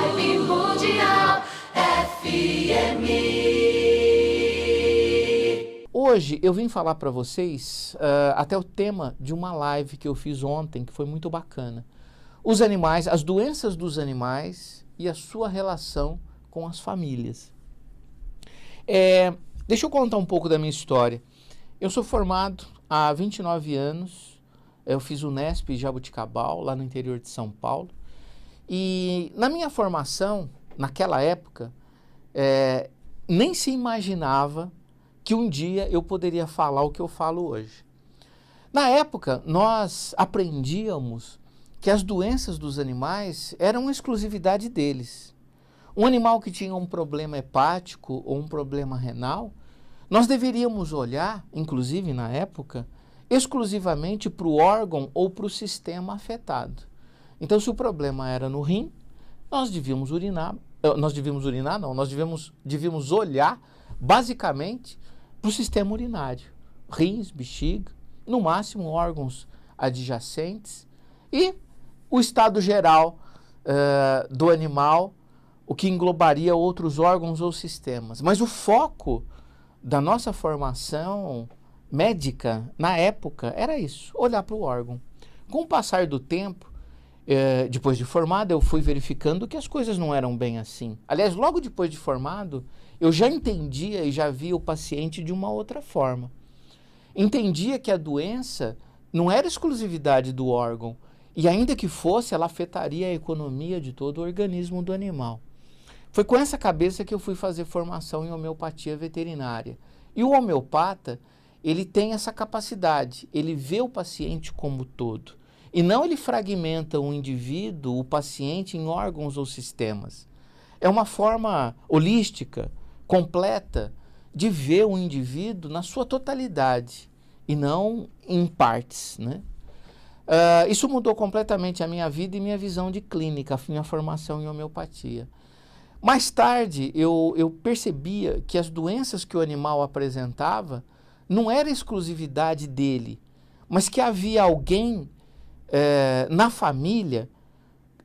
Vibe Mundial FM. Hoje eu vim falar para vocês até o tema de uma live que eu fiz ontem, que foi muito bacana. Os animais, as doenças dos animais e a sua relação com as famílias. Deixa eu contar um pouco da minha história. Eu sou formado há 29 anos, eu fiz o Unesp Jaboticabal, lá no interior de São Paulo. E na minha formação, naquela época, nem se imaginava que um dia eu poderia falar o que eu falo hoje. Na época, nós aprendíamos que as doenças dos animais eram exclusividade deles. Um animal que tinha um problema hepático ou um problema renal, nós deveríamos olhar, inclusive na época, exclusivamente para o órgão ou para o sistema afetado. Então, se o problema era no rim, nós devíamos olhar basicamente para o sistema urinário, rins, bexiga, no máximo órgãos adjacentes e o estado geral do animal, o que englobaria outros órgãos ou sistemas. Mas o foco da nossa formação médica na época era isso, olhar para o órgão. Com o passar do tempo, depois de formado, eu fui verificando que as coisas não eram bem assim. Aliás, logo depois de formado, eu já entendia e já via o paciente de uma outra forma. Entendia que a doença não era exclusividade do órgão, e ainda que fosse, ela afetaria a economia de todo o organismo do animal. Foi com essa cabeça que eu fui fazer formação em homeopatia veterinária. E o homeopata, ele tem essa capacidade, ele vê o paciente como todo. E não ele fragmenta o indivíduo, o paciente, em órgãos ou sistemas. É uma forma holística, completa, de ver o indivíduo na sua totalidade e não em partes, né? Isso mudou completamente a minha vida e minha visão de clínica, a minha formação em homeopatia. Mais tarde, eu percebia que as doenças que o animal apresentava não era exclusividade dele, mas que havia alguém na família,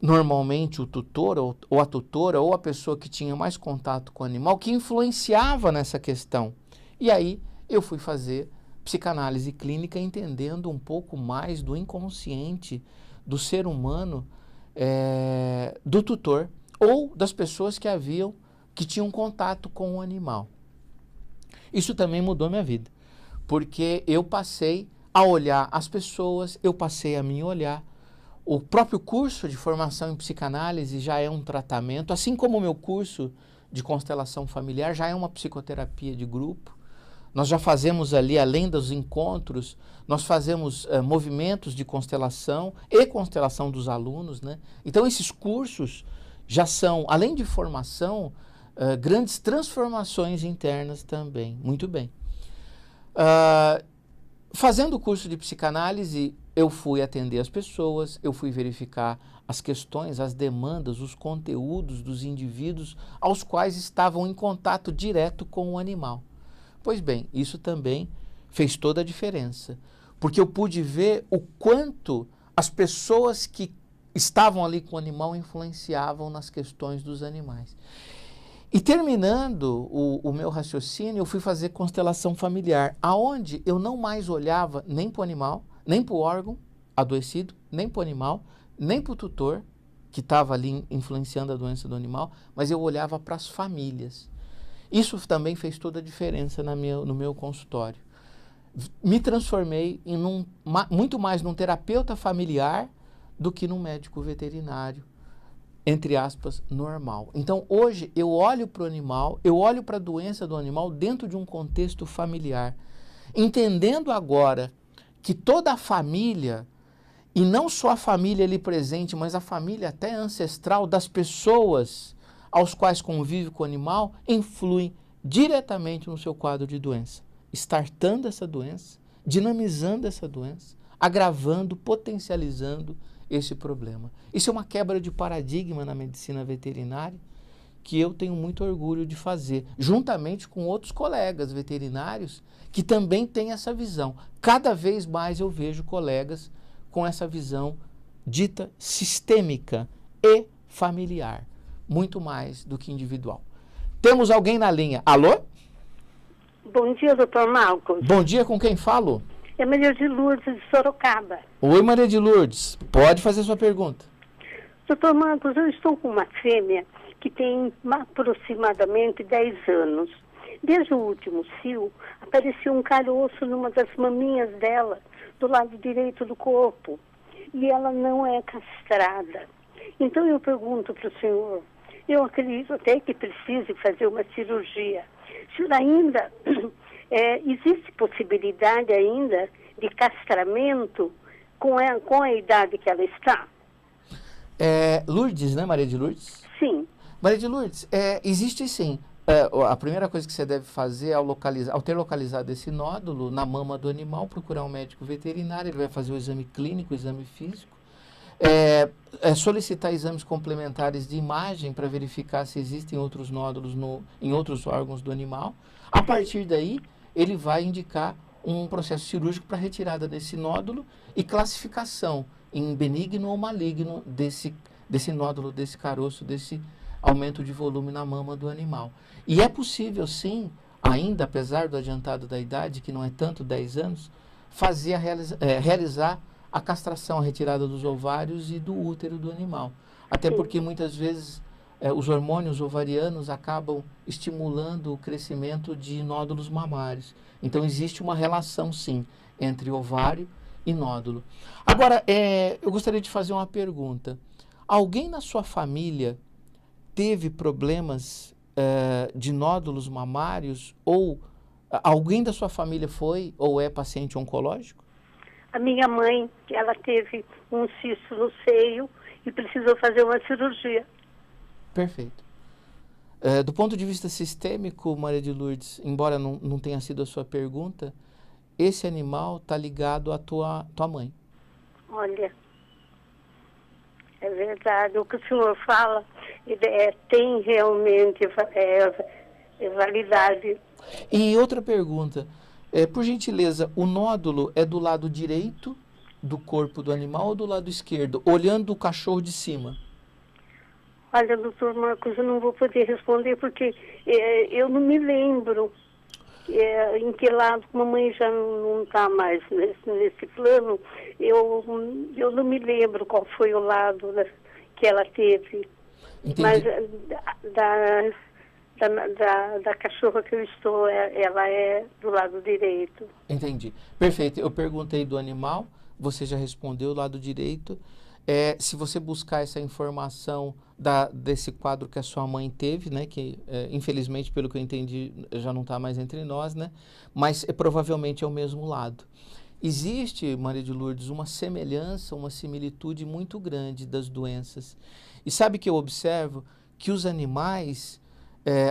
normalmente o tutor ou a tutora ou a pessoa que tinha mais contato com o animal, que influenciava nessa questão. E aí eu fui fazer psicanálise clínica entendendo um pouco mais do inconsciente do ser humano, do tutor ou das pessoas que tinham contato com o animal. Isso também mudou minha vida, porque eu passei a olhar as pessoas, eu passei a me olhar. O próprio curso de formação em psicanálise já é um tratamento, assim como o meu curso de constelação familiar já é uma psicoterapia de grupo. Nós já fazemos ali, além dos encontros, nós fazemos movimentos de constelação e constelação dos alunos, né? Então esses cursos já são, além de formação, grandes transformações internas também. Muito bem. Fazendo o curso de psicanálise, eu fui atender as pessoas, eu fui verificar as questões, as demandas, os conteúdos dos indivíduos aos quais estavam em contato direto com o animal. Pois bem, isso também fez toda a diferença, porque eu pude ver o quanto as pessoas que estavam ali com o animal influenciavam nas questões dos animais. E terminando o meu raciocínio, eu fui fazer constelação familiar, aonde eu não mais olhava nem para o animal, nem para o órgão adoecido, nem para o animal, nem para o tutor, que estava ali influenciando a doença do animal, mas eu olhava para as famílias. Isso também fez toda a diferença no meu consultório. Me transformei muito mais num terapeuta familiar do que num médico veterinário, entre aspas, normal. Então, hoje, eu olho para o animal, eu olho para a doença do animal dentro de um contexto familiar, entendendo agora que toda a família, e não só a família ali presente, mas a família até ancestral das pessoas aos quais convive com o animal, influem diretamente no seu quadro de doença, startando essa doença, dinamizando essa doença, agravando, potencializando esse problema. Isso é uma quebra de paradigma na medicina veterinária que eu tenho muito orgulho de fazer, juntamente com outros colegas veterinários que também têm essa visão. Cada vez mais eu vejo colegas com essa visão dita sistêmica e familiar. muito mais do que individual. Temos alguém na linha. Alô? Bom dia, doutor Marcos. Bom dia, com quem falo? É Maria de Lourdes, de Sorocaba. Oi, Maria de Lourdes. Pode fazer sua pergunta. Doutor Marcos, eu estou com uma fêmea que tem aproximadamente 10 anos. Desde o último cio, apareceu um caroço numa das maminhas dela, do lado direito do corpo. E ela não é castrada. Então eu pergunto para o senhor, eu acredito até que precise fazer uma cirurgia. O senhor ainda, existe possibilidade ainda de castramento com a idade que ela está? Lourdes, né, Maria de Lourdes? Sim. Maria de Lourdes, existe sim. A primeira coisa que você deve fazer ao ter localizado esse nódulo na mama do animal, procurar um médico veterinário, ele vai fazer o exame clínico, o exame físico, solicitar exames complementares de imagem para verificar se existem outros nódulos em outros órgãos do animal. A partir daí, ele vai indicar um processo cirúrgico para retirada desse nódulo e classificação em benigno ou maligno desse nódulo, desse caroço, desse aumento de volume na mama do animal. E é possível, sim, ainda, apesar do adiantado da idade, que não é tanto 10 anos, realizar a castração, a retirada dos ovários e do útero do animal. Até porque muitas vezes os hormônios ovarianos acabam estimulando o crescimento de nódulos mamários. Então existe uma relação, sim, entre ovário e nódulo. Agora, eu gostaria de fazer uma pergunta. Alguém na sua família teve problemas de nódulos mamários ou alguém da sua família foi ou é paciente oncológico? A minha mãe, ela teve um cisto no seio e precisou fazer uma cirurgia. Perfeito. Do ponto de vista sistêmico, Maria de Lourdes, embora não tenha sido a sua pergunta, esse animal está ligado à tua mãe. Olha, é verdade. O que o senhor fala tem realmente validade. E outra pergunta. Por gentileza, o nódulo é do lado direito do corpo do animal ou do lado esquerdo, olhando o cachorro de cima? Olha, doutor Marcos, eu não vou poder responder porque eu não me lembro em que lado, mamãe já não está mais nesse plano, eu não me lembro qual foi o lado que ela teve. Entendi. Mas da cachorra que eu estou, ela é do lado direito. Entendi. Perfeito. Eu perguntei do animal, você já respondeu, lado direito. Se você buscar essa informação desse quadro que a sua mãe teve, né, que infelizmente, pelo que eu entendi, já não está mais entre nós, né, mas provavelmente é o mesmo lado. Existe, Maria de Lourdes, uma semelhança, uma similitude muito grande das doenças. E sabe que eu observo que os animais,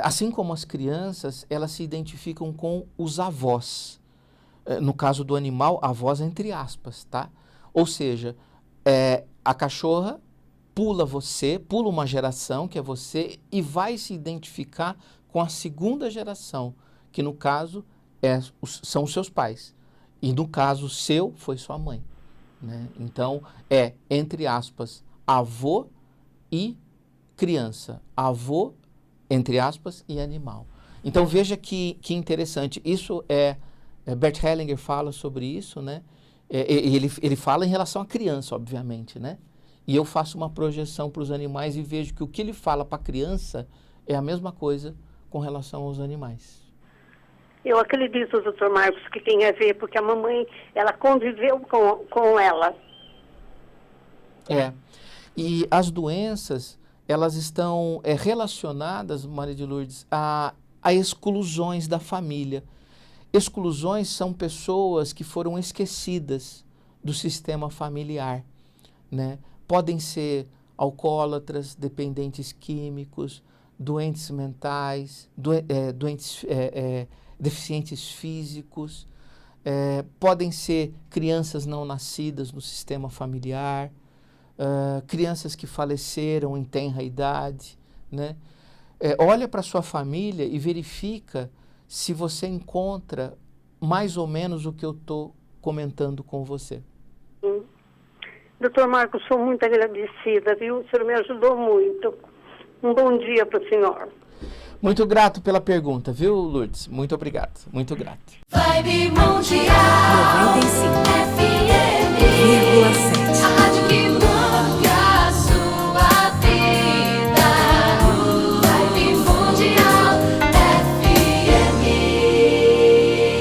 assim como as crianças, elas se identificam com os avós. No caso do animal, avós entre aspas, tá? Ou seja, a cachorra pula uma geração, que é você, e vai se identificar com a segunda geração, que no caso são os seus pais. E no caso seu, foi sua mãe. Né? Então, entre aspas, avô e criança. Avô, entre aspas, e animal. Então, veja que interessante. Isso Bert Hellinger fala sobre isso, né? Ele fala em relação à criança, obviamente, né? E eu faço uma projeção para os animais e vejo que o que ele fala para a criança é a mesma coisa com relação aos animais. Eu acredito, doutor Marcos, que tem a ver, porque a mamãe, ela conviveu com ela. E as doenças, elas estão relacionadas, Maria de Lourdes, a exclusões da família. Exclusões são pessoas que foram esquecidas do sistema familiar, né? Podem ser alcoólatras, dependentes químicos, doentes mentais, deficientes físicos, podem ser crianças não nascidas no sistema familiar, crianças que faleceram em tenra idade, né? Olha para sua família e verifica se você encontra mais ou menos o que eu estou comentando com você. Doutor Marcos, sou muito agradecida, viu? O senhor me ajudou muito. Um bom dia para o senhor. Muito grato pela pergunta, viu, Lourdes? Muito obrigado, muito grato. Vibe Mundial 95 FM.